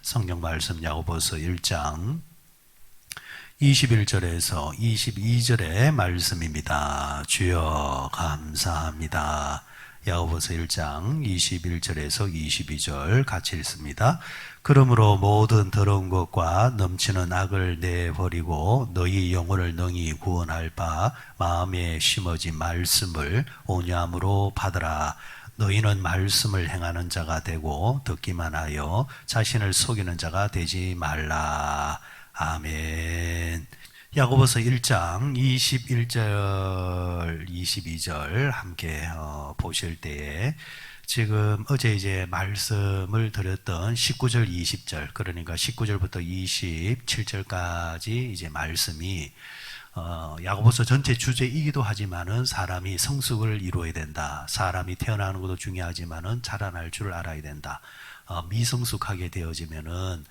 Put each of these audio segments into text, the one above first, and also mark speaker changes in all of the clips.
Speaker 1: 성경 말씀 야고보서 1장 21절에서 22절의 말씀입니다. 주여 감사합니다. 야고보서 1장 21절에서 22절 같이 읽습니다. 그러므로 모든 더러운 것과 넘치는 악을 내버리고 너희 영혼을 능히 구원할 바 마음에 심어진 말씀을 온유함으로 받으라. 너희는 말씀을 행하는 자가 되고 듣기만 하여 자신을 속이는 자가 되지 말라. 아멘. 야고보서 1장 21절, 22절 함께 보실 때에 지금 어제 이제 말씀을 드렸던 19절, 20절, 그러니까 19절부터 27절까지 이제 말씀이 야고보서 전체 주제이기도 하지만은 사람이 성숙을 이루어야 된다. 사람이 태어나는 것도 중요하지만은 자라날 줄 알아야 된다. 미성숙하게 되어지면은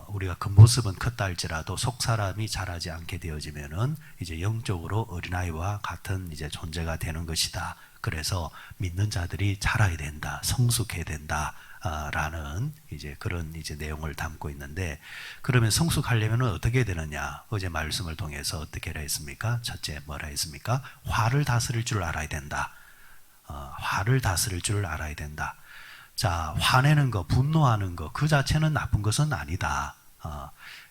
Speaker 1: 우리가 겉모습은 컸다 할지라도 속 사람이 자라지 않게 되어지면은 이제 영적으로 어린아이와 같은 이제 존재가 되는 것이다. 그래서 믿는 자들이 자라야 된다. 성숙해야 된다. 라는 이제 그런 이제 내용을 담고 있는데, 그러면 성숙하려면 어떻게 되느냐? 어제 말씀을 통해서 어떻게 했습니까? 첫째 뭐라 했습니까? 화를 다스릴 줄 알아야 된다. 화를 다스릴 줄 알아야 된다. 자, 화내는 거, 분노하는 거, 그 자체는 나쁜 것은 아니다.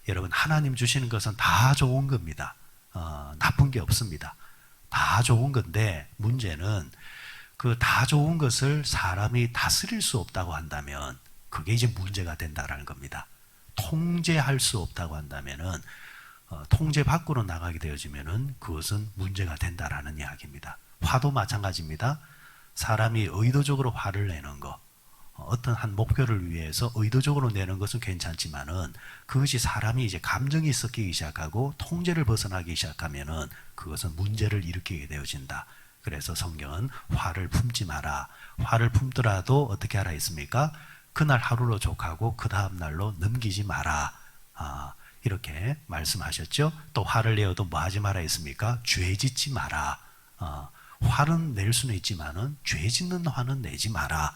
Speaker 1: 여러분, 하나님 주시는 것은 다 좋은 겁니다. 나쁜 게 없습니다. 다 좋은 건데, 문제는 그 다 좋은 것을 사람이 다스릴 수 없다고 한다면, 그게 이제 문제가 된다라는 겁니다. 통제할 수 없다고 한다면은, 통제 밖으로 나가게 되어지면은 그것은 문제가 된다라는 이야기입니다. 화도 마찬가지입니다. 사람이 의도적으로 화를 내는 거, 어떤 한 목표를 위해서 의도적으로 내는 것은 괜찮지만은 그것이 사람이 이제 감정이 섞이기 시작하고 통제를 벗어나기 시작하면은 그것은 문제를 일으키게 되어진다. 그래서 성경은 화를 품지 마라. 화를 품더라도 어떻게 하라 했습니까? 그날 하루로 족하고 그 다음 날로 넘기지 마라. 이렇게 말씀하셨죠. 또 화를 내어도 뭐 하지 마라 했습니까? 죄 짓지 마라. 화는 낼 수는 있지만은 죄 짓는 화는 내지 마라.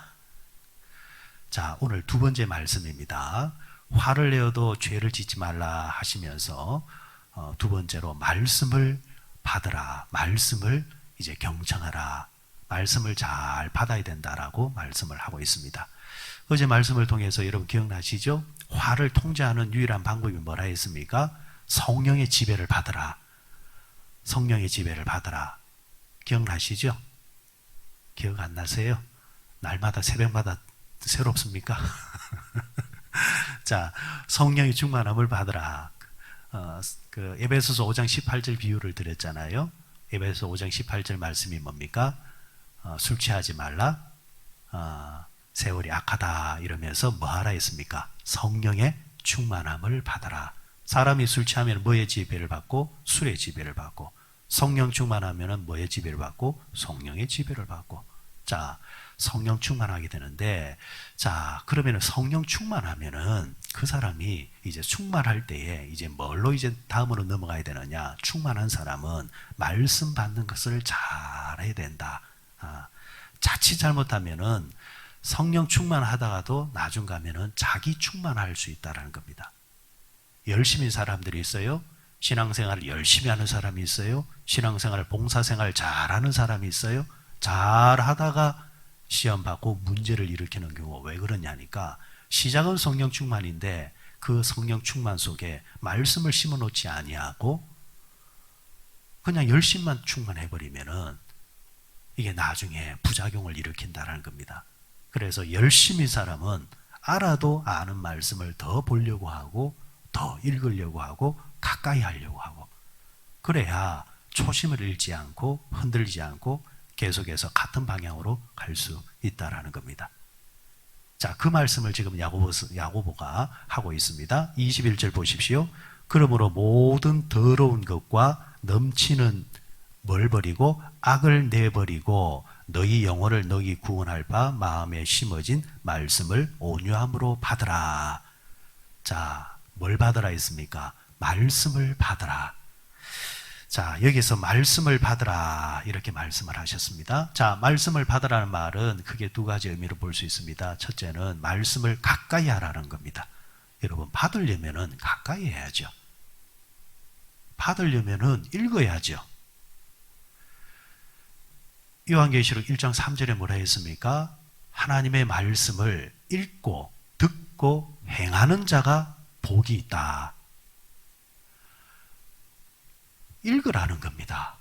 Speaker 1: 자, 오늘 두 번째 말씀입니다. 화를 내어도 죄를 짓지 말라 하시면서 두 번째로 말씀을 받으라. 말씀을 이제 경청하라. 말씀을 잘 받아야 된다라고 말씀을 하고 있습니다. 어제 말씀을 통해서 여러분 기억나시죠? 화를 통제하는 유일한 방법이 뭐라 했습니까? 성령의 지배를 받으라. 성령의 지배를 받으라. 기억나시죠? 기억 안 나세요? 날마다 새벽마다 새롭습니까? 자, 성령의 충만함을 받으라. 그 에베소서 5장 18절 비유를 드렸잖아요. 에베소 5장 18절 말씀이 뭡니까? 술 취하지 말라. 세월이 악하다 이러면서 뭐 하라 했습니까? 성령의 충만함을 받아라. 사람이 술 취하면 뭐의 지배를 받고? 술의 지배를 받고. 성령 충만하면 뭐의 지배를 받고? 성령의 지배를 받고. 자, 성령 충만하게 되는데, 자, 그러면 성령 충만하면은 그 사람이 이제 충만할 때에 이제 뭘로 이제 다음으로 넘어가야 되느냐? 충만한 사람은 말씀 받는 것을 잘해야 된다. 자칫 잘못하면은 성령 충만하다가도 나중 가면은 자기 충만할 수 있다라는 겁니다. 열심히 사람들이 있어요. 신앙생활을 열심히 하는 사람이 있어요. 신앙생활, 봉사생활 잘하는 사람이 있어요. 잘하다가 시험 받고 문제를 일으키는 경우 왜 그러냐니까, 시작은 성령 충만인데 그 성령 충만 속에 말씀을 심어 놓지 아니하고 그냥 열심만 충만해 버리면은 이게 나중에 부작용을 일으킨다라는 겁니다. 그래서 열심히 사람은 알아도 아는 말씀을 더 보려고 하고 더 읽으려고 하고 가까이 하려고 하고, 그래야 초심을 잃지 않고 흔들리지 않고 계속해서 같은 방향으로 갈 수 있다라는 겁니다. 자, 그 말씀을 지금 야고보가 하고 있습니다. 21절 보십시오. 그러므로 모든 더러운 것과 넘치는 뭘 버리고 악을 내버리고 너희 영혼을 너희 구원할 바 마음에 심어진 말씀을 온유함으로 받으라. 자, 뭘 받으라 했습니까? 말씀을 받으라. 자, 여기서 말씀을 받으라 이렇게 말씀을 하셨습니다. 자, 말씀을 받으라는 말은 크게 두 가지 의미로 볼 수 있습니다. 첫째는 말씀을 가까이 하라는 겁니다. 받으려면은 가까이 해야죠. 받으려면은 읽어야죠. 요한계시록 1장 3절에 뭐라 했습니까? 하나님의 말씀을 읽고 듣고 행하는 자가 복이 있다. 읽으라는 겁니다.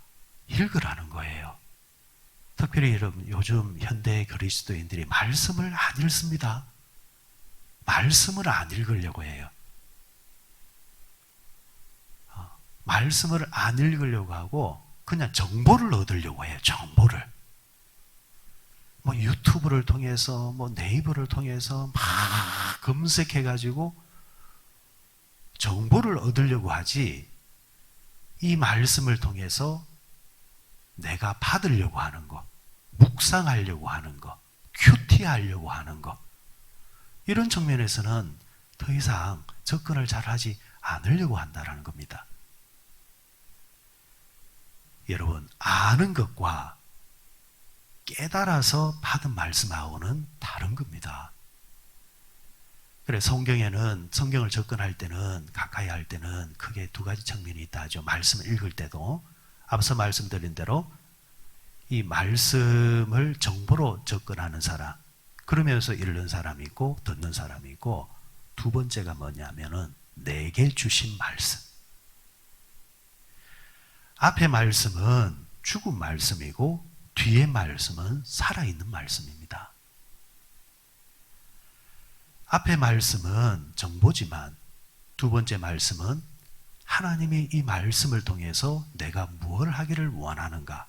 Speaker 1: 읽으라는 거예요. 특별히 여러분, 요즘 현대 그리스도인들이 말씀을 안 읽습니다. 말씀을 안 읽으려고 해요. 말씀을 안 읽으려고 하고 그냥 정보를 얻으려고 해요. 정보를. 뭐 유튜브를 통해서 뭐 네이버를 통해서 막 검색해가지고 정보를 얻으려고 하지, 이 말씀을 통해서 내가 받으려고 하는 거, 묵상하려고 하는 거, 큐티하려고 하는 거, 이런 측면에서는 더 이상 접근을 잘 하지 않으려고 한다는 겁니다. 여러분, 아는 것과 깨달아서 받은 말씀하고는 다른 겁니다. 그래, 성경에는, 성경을 접근할 때는, 가까이 할 때는 크게 두 가지 측면이 있다 하죠. 말씀을 읽을 때도 앞서 말씀드린 대로 이 말씀을 정보로 접근하는 사람, 그러면서 읽는 사람이 있고 듣는 사람이 있고, 두 번째가 뭐냐면은 내게 주신 말씀. 앞에 말씀은 죽은 말씀이고 뒤에 말씀은 살아있는 말씀입니다. 앞에 말씀은 정보지만 두 번째 말씀은 하나님이 이 말씀을 통해서 내가 무엇을 하기를 원하는가,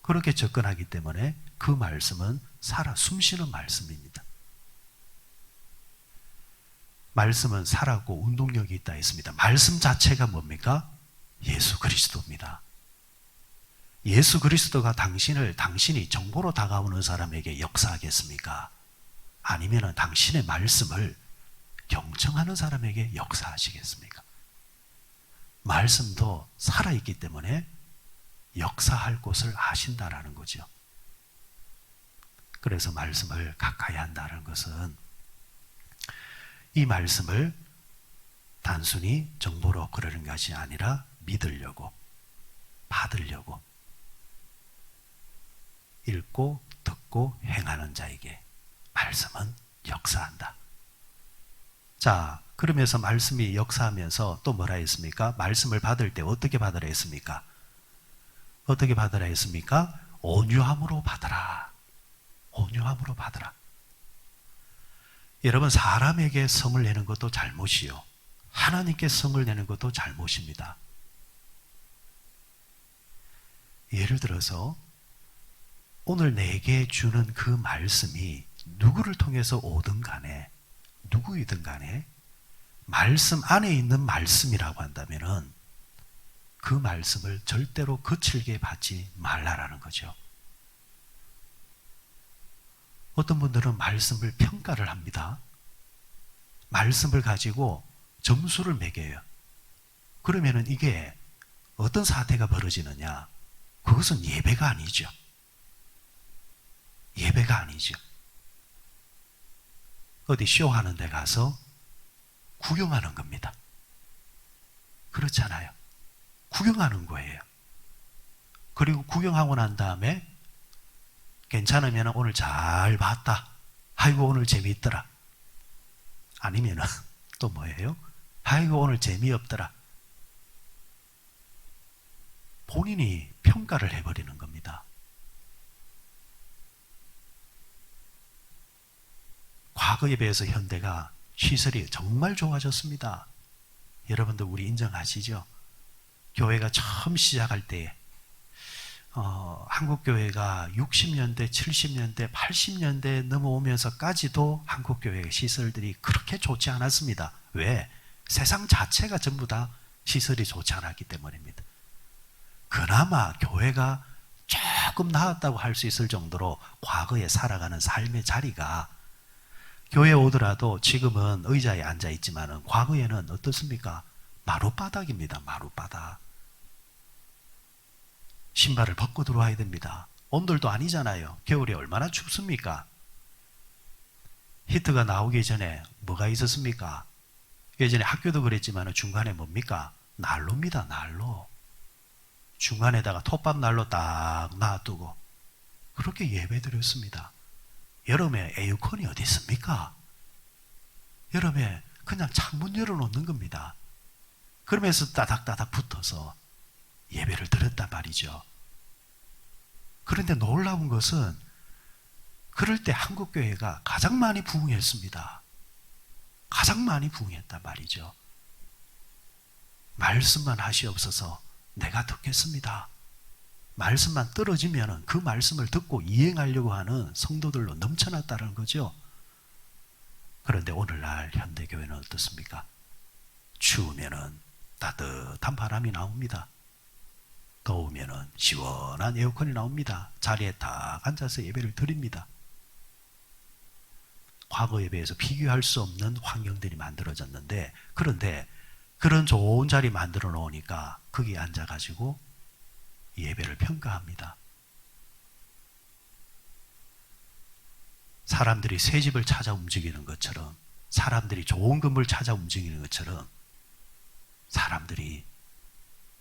Speaker 1: 그렇게 접근하기 때문에 그 말씀은 살아 숨쉬는 말씀입니다. 말씀은 살았고 운동력이 있다 했습니다. 말씀 자체가 뭡니까? 예수 그리스도입니다. 예수 그리스도가 당신이 정보로 다가오는 사람에게 역사하겠습니까? 아니면 당신의 말씀을 경청하는 사람에게 역사하시겠습니까? 말씀도 살아있기 때문에 역사할 곳을 아신다라는 거죠. 그래서 말씀을 가까이 한다는 것은 이 말씀을 단순히 정보로 그러는 것이 아니라 믿으려고, 받으려고, 읽고 듣고 행하는 자에게 말씀은 역사한다. 자, 그러면서 말씀이 역사하면서 또 뭐라 했습니까? 말씀을 받을 때 어떻게 받으라 했습니까? 어떻게 받으라 했습니까? 온유함으로 받으라. 온유함으로 받으라. 여러분, 사람에게 성을 내는 것도 잘못이요, 하나님께 성을 내는 것도 잘못입니다. 예를 들어서 오늘 내게 주는 그 말씀이 누구를 통해서 오든 간에, 누구이든 간에 말씀 안에 있는 말씀이라고 한다면은 그 말씀을 절대로 거칠게 받지 말라라는 거죠. 어떤 분들은 말씀을 평가를 합니다. 말씀을 가지고 점수를 매겨요. 그러면은 이게 어떤 사태가 벌어지느냐? 그것은 예배가 아니죠. 예배가 아니죠. 어디 쇼하는 데 가서 구경하는 겁니다. 그렇잖아요. 구경하는 거예요. 그리고 구경하고 난 다음에 괜찮으면 오늘 잘 봤다. 아이고 오늘 재미있더라. 아니면은 또 뭐예요? 아이고 오늘 재미없더라. 본인이 평가를 해버리는 겁니다. 과거에 비해서 현대가 시설이 정말 좋아졌습니다. 여러분들 우리 인정하시죠? 교회가 처음 시작할 때에 한국교회가 60년대, 70년대, 80년대 넘어오면서까지도 한국교회 시설들이 그렇게 좋지 않았습니다. 왜? 세상 자체가 전부 다 시설이 좋지 않았기 때문입니다. 그나마 교회가 조금 나았다고 할 수 있을 정도로 과거에 살아가는 삶의 자리가, 교회에 오더라도 지금은 의자에 앉아 있지만 과거에는 어떻습니까? 마룻바닥입니다. 마룻바닥. 신발을 벗고 들어와야 됩니다. 온돌도 아니잖아요. 겨울에 얼마나 춥습니까? 히트가 나오기 전에 뭐가 있었습니까? 예전에 학교도 그랬지만 중간에 뭡니까? 난로입니다. 난로. 중간에다가 톱밥 난로 딱 놔두고 그렇게 예배 드렸습니다. 여름에 에어컨이 어디 있습니까? 여름에 그냥 창문 열어놓는 겁니다. 그러면서 따닥따닥 붙어서 예배를 드렸단 말이죠. 그런데 놀라운 것은 그럴 때 한국교회가 가장 많이 부흥했습니다. 가장 많이 부흥했단 말이죠. 말씀만 하시옵소서 내가 듣겠습니다. 말씀만 떨어지면 그 말씀을 듣고 이행하려고 하는 성도들로 넘쳐났다는 거죠. 그런데 오늘날 현대교회는 어떻습니까? 추우면은 따뜻한 바람이 나옵니다. 더우면은 시원한 에어컨이 나옵니다. 자리에 딱 앉아서 예배를 드립니다. 과거에 비해서 비교할 수 없는 환경들이 만들어졌는데, 그런데 그런 좋은 자리 만들어 놓으니까 거기 앉아가지고 예배를 평가합니다. 사람들이 새 집을 찾아 움직이는 것처럼, 사람들이 좋은 건물 찾아 움직이는 것처럼 사람들이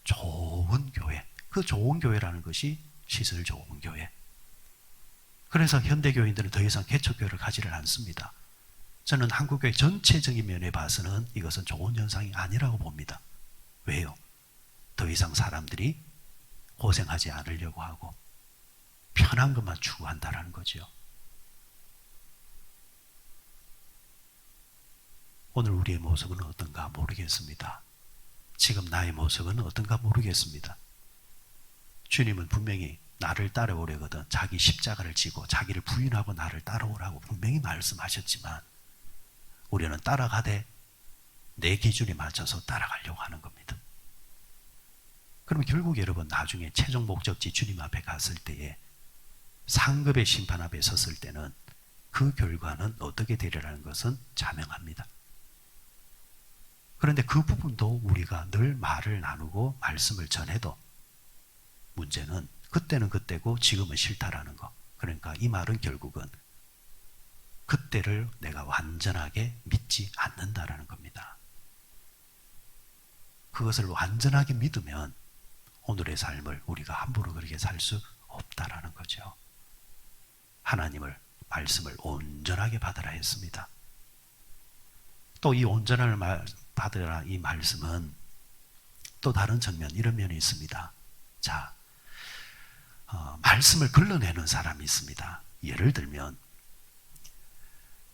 Speaker 1: 좋은 교회, 그 좋은 교회라는 것이 시설 좋은 교회. 그래서 현대교인들은 더 이상 개척교회를 가지를 않습니다. 저는 한국교회 전체적인 면에 봐서는 이것은 좋은 현상이 아니라고 봅니다. 왜요? 더 이상 사람들이 고생하지 않으려고 하고 편한 것만 추구한다는 거죠. 오늘 우리의 모습은 어떤가 모르겠습니다. 지금 나의 모습은 어떤가 모르겠습니다. 주님은 분명히 나를 따라오려거든 자기 십자가를 지고 자기를 부인하고 나를 따라오라고 분명히 말씀하셨지만 우리는 따라가되 내 기준에 맞춰서 따라가려고 하는 겁니다. 그러면 결국 여러분 나중에 최종 목적지 주님 앞에 갔을 때에 상급의 심판 앞에 섰을 때는 그 결과는 어떻게 되리라는 것은 자명합니다. 그런데 그 부분도 우리가 늘 말을 나누고 말씀을 전해도 문제는 그때는 그때고 지금은 싫다라는 거. 그러니까 이 말은 결국은 그때를 내가 완전하게 믿지 않는다라는 겁니다. 그것을 완전하게 믿으면 오늘의 삶을 우리가 함부로 그렇게 살 수 없다라는 거죠. 하나님을 말씀을 온전하게 받으라 했습니다. 또 이 온전함을 받으라 이 말씀은 또 다른 측면 이런 면이 있습니다. 자, 말씀을 걸러내는 사람이 있습니다. 예를 들면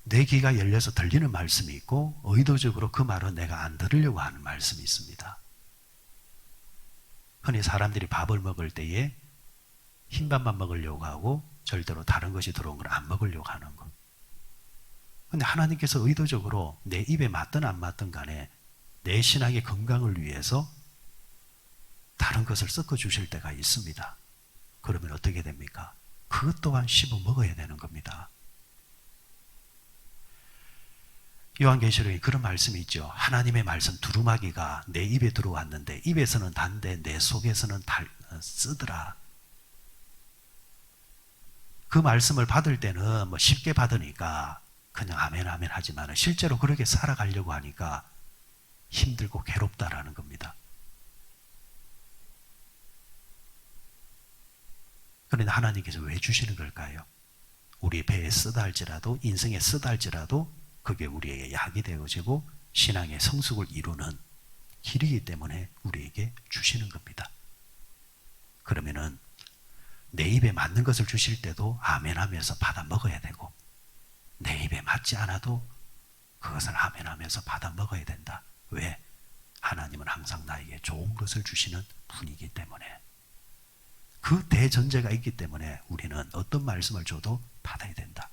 Speaker 1: 내 귀가 열려서 들리는 말씀이 있고 의도적으로 그 말은 내가 안 들으려고 하는 말씀이 있습니다. 흔히 사람들이 밥을 먹을 때에 흰밥만 먹으려고 하고 절대로 다른 것이 들어온 걸 안 먹으려고 하는 것. 그런데 하나님께서 의도적으로 내 입에 맞든 안 맞든 간에 내 신앙의 건강을 위해서 다른 것을 섞어 주실 때가 있습니다. 그러면 어떻게 됩니까? 그것 또한 씹어 먹어야 되는 겁니다. 요한계시록에 그런 말씀이 있죠. 하나님의 말씀 두루마기가 내 입에 들어왔는데 입에서는 단데 내 속에서는 쓰더라. 그 말씀을 받을 때는 뭐 쉽게 받으니까 그냥 아멘 아멘 하지만 실제로 그렇게 살아가려고 하니까 힘들고 괴롭다라는 겁니다. 그런데 하나님께서 왜 주시는 걸까요? 우리 배에 쓰다 할지라도 인생에 쓰다 할지라도 그게 우리에게 약이 되어지고 신앙의 성숙을 이루는 길이기 때문에 우리에게 주시는 겁니다. 그러면은 내 입에 맞는 것을 주실 때도 아멘 하면서 받아 먹어야 되고 내 입에 맞지 않아도 그것을 아멘 하면서 받아 먹어야 된다. 왜? 하나님은 항상 나에게 좋은 것을 주시는 분이기 때문에 그 대전제가 있기 때문에 우리는 어떤 말씀을 줘도 받아야 된다.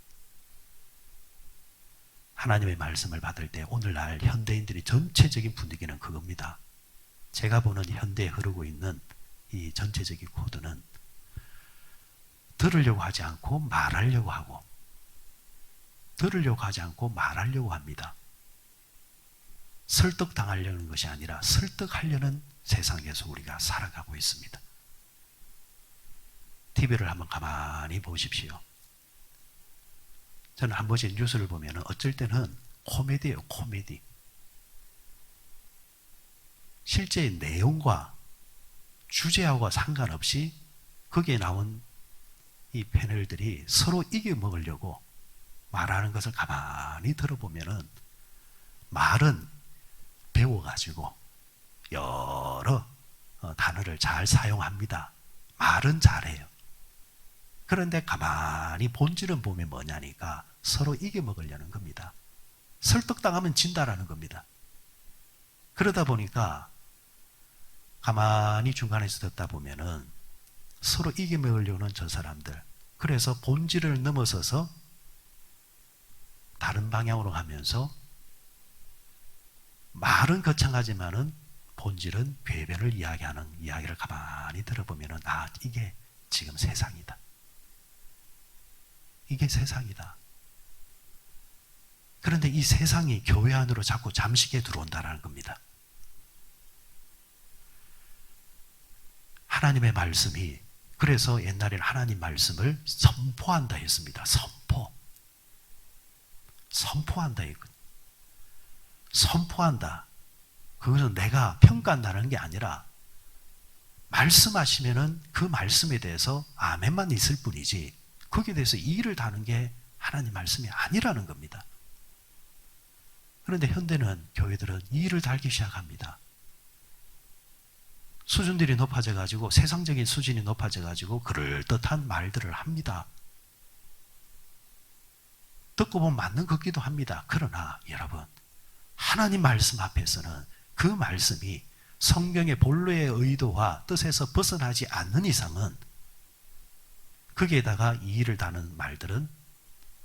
Speaker 1: 하나님의 말씀을 받을 때 오늘날 현대인들이 전체적인 분위기는 그겁니다. 제가 보는 현대에 흐르고 있는 이 전체적인 코드는 들으려고 하지 않고 말하려고 하고 들으려고 하지 않고 말하려고 합니다. 설득당하려는 것이 아니라 설득하려는 세상에서 우리가 살아가고 있습니다. TV를 한번 가만히 보십시오. 저는 한 번씩 뉴스를 보면 어쩔 때는 코미디예요, 코미디. 실제 내용과 주제하고 상관없이 거기에 나온 이 패널들이 서로 이겨먹으려고 말하는 것을 가만히 들어보면은 말은 배워가지고 여러 단어를 잘 사용합니다. 말은 잘해요. 그런데 가만히 본질은 보면 뭐냐니까 서로 이겨먹으려는 겁니다. 설득당하면 진다라는 겁니다. 그러다 보니까 가만히 중간에서 듣다 보면은 서로 이겨먹으려는 저 사람들, 그래서 본질을 넘어서서 다른 방향으로 가면서 말은 거창하지만은 본질은 궤변을 이야기하는 이야기를 가만히 들어보면은 아, 이게 지금 세상이다. 이게 세상이다. 그런데 이 세상이 교회 안으로 자꾸 잠식에 들어온다는 겁니다. 하나님의 말씀이, 그래서 옛날에는 하나님 말씀을 선포한다 했습니다. 선포한다 했거든요. 선포한다. 그것은 내가 평가한다는 게 아니라 말씀하시면은 그 말씀에 대해서 아멘만 있을 뿐이지 거기에 대해서 이의를 다는 게 하나님 말씀이 아니라는 겁니다. 그런데 현대는 교회들은 이의를 달기 시작합니다. 수준들이 높아져 가지고 세상적인 수준이 높아져 가지고 그럴듯한 말들을 합니다. 듣고 보면 맞는 것 같기도 합니다. 그러나 여러분, 하나님 말씀 앞에서는 그 말씀이 성경의 본래의 의도와 뜻에서 벗어나지 않는 이상은 거기에다가 이의를 다는 말들은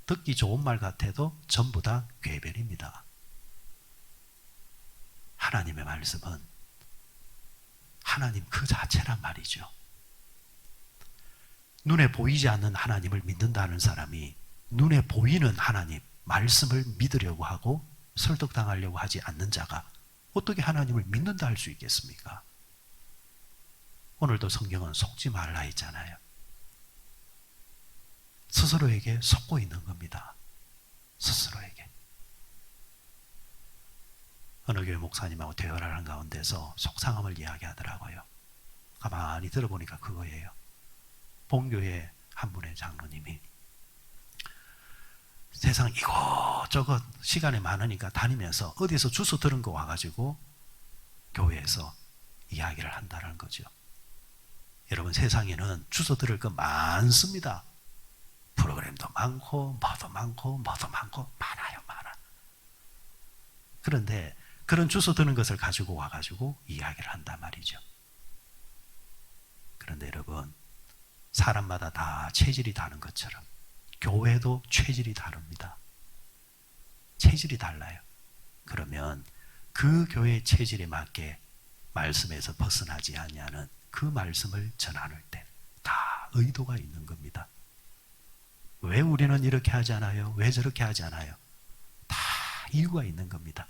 Speaker 1: 듣기 좋은 말 같아도 전부 다 궤변입니다. 하나님의 말씀은 하나님 그 자체란 말이죠. 눈에 보이지 않는 하나님을 믿는다는 사람이 눈에 보이는 하나님, 말씀을 믿으려고 하고 설득당하려고 하지 않는 자가 어떻게 하나님을 믿는다 할 수 있겠습니까? 오늘도 성경은 속지 말라 했잖아요. 스스로에게 속고 있는 겁니다. 스스로에게. 어느 교회 목사님하고 대화를 하는 가운데서 속상함을 이야기하더라고요. 가만히 들어보니까 그거예요. 본교회 한 분의 장로님이 세상 이것저것 시간이 많으니까 다니면서 어디서 주소 들은 거 와가지고 교회에서 이야기를 한다는 거죠. 여러분, 세상에는 주소 들을 거 많습니다. 프로그램도 많고 뭐도 많고 많아요. 그런데 그런 주소 드는 것을 가지고 와가지고 이야기를 한단 말이죠. 그런데 여러분, 사람마다 다 체질이 다른 것처럼 교회도 체질이 다릅니다. 체질이 달라요. 그러면 그 교회의 체질에 맞게 말씀에서 벗어나지 아니하는 그 말씀을 전하는 때 다 의도가 있는 겁니다. 왜 우리는 이렇게 하지 않아요? 왜 저렇게 하지 않아요? 다 이유가 있는 겁니다.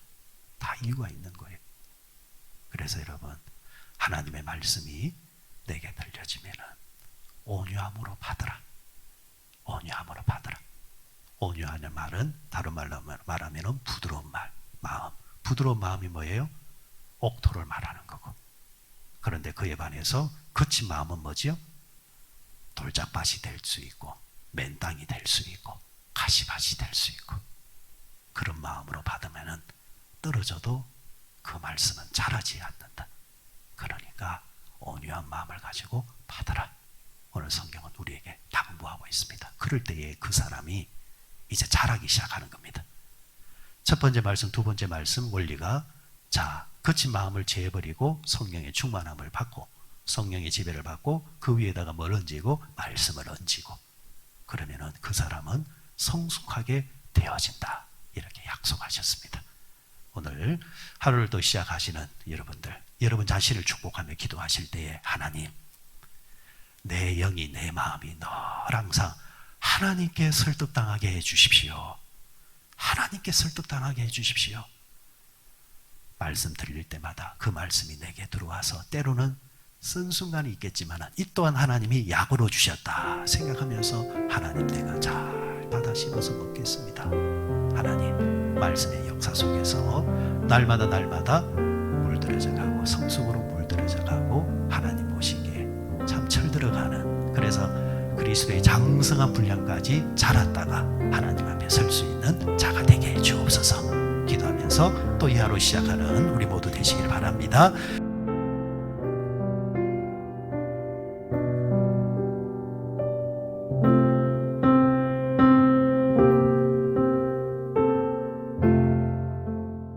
Speaker 1: 다 이유가 있는 거예요. 그래서 여러분, 하나님의 말씀이 내게 들려지면은 온유함으로 받으라. 온유함으로 받으라. 온유하는 말은 다른 말로 말하면 부드러운 마음. 부드러운 마음이 뭐예요? 옥토를 말하는 거고. 그런데 그에 반해서 거친 마음은 뭐지요? 돌짝밭이 될 수 있고 맨땅이 될 수 있고 가시밭이 될 수 있고, 그런 마음으로 받으면은 떨어져도 그 말씀은 자라지 않는다. 그러니까 온유한 마음을 가지고 받아라. 오늘 성경은 우리에게 당부하고 있습니다. 그럴 때에 그 사람이 이제 자라기 시작하는 겁니다. 첫 번째 말씀, 두 번째 말씀 원리가, 자, 거친 마음을 제해버리고 성령의 충만함을 받고 성령의 지배를 받고 그 위에다가 뭘 얹이고 말씀을 얹이고, 그러면은 그 사람은 성숙하게 되어진다. 이렇게 약속하셨습니다. 오늘 하루를 또 시작하시는 여러분들, 여러분 자신을 축복하며 기도하실 때에 하나님, 내 영이 내 마음이 늘 항상 하나님께 설득당하게 해주십시오. 하나님께 설득당하게 해주십시오. 말씀 들릴 때마다 그 말씀이 내게 들어와서 때로는 쓴 순간이 있겠지만 이 또한 하나님이 약으로 주셨다 생각하면서 하나님, 내가 잘 받아 씹어서 먹겠습니다. 하나님, 말씀의 역사 속에서 날마다 물들여져 가고 성숙으로 물들어져 가고 하나님 보시기에 참 철들어가는, 그래서 그리스도의 장성한 분량까지 자랐다가 하나님 앞에 설 수 있는 자가 되게 해 주옵소서 기도하면서 또 이 하루 시작하는 우리 모두 되시길 바랍니다.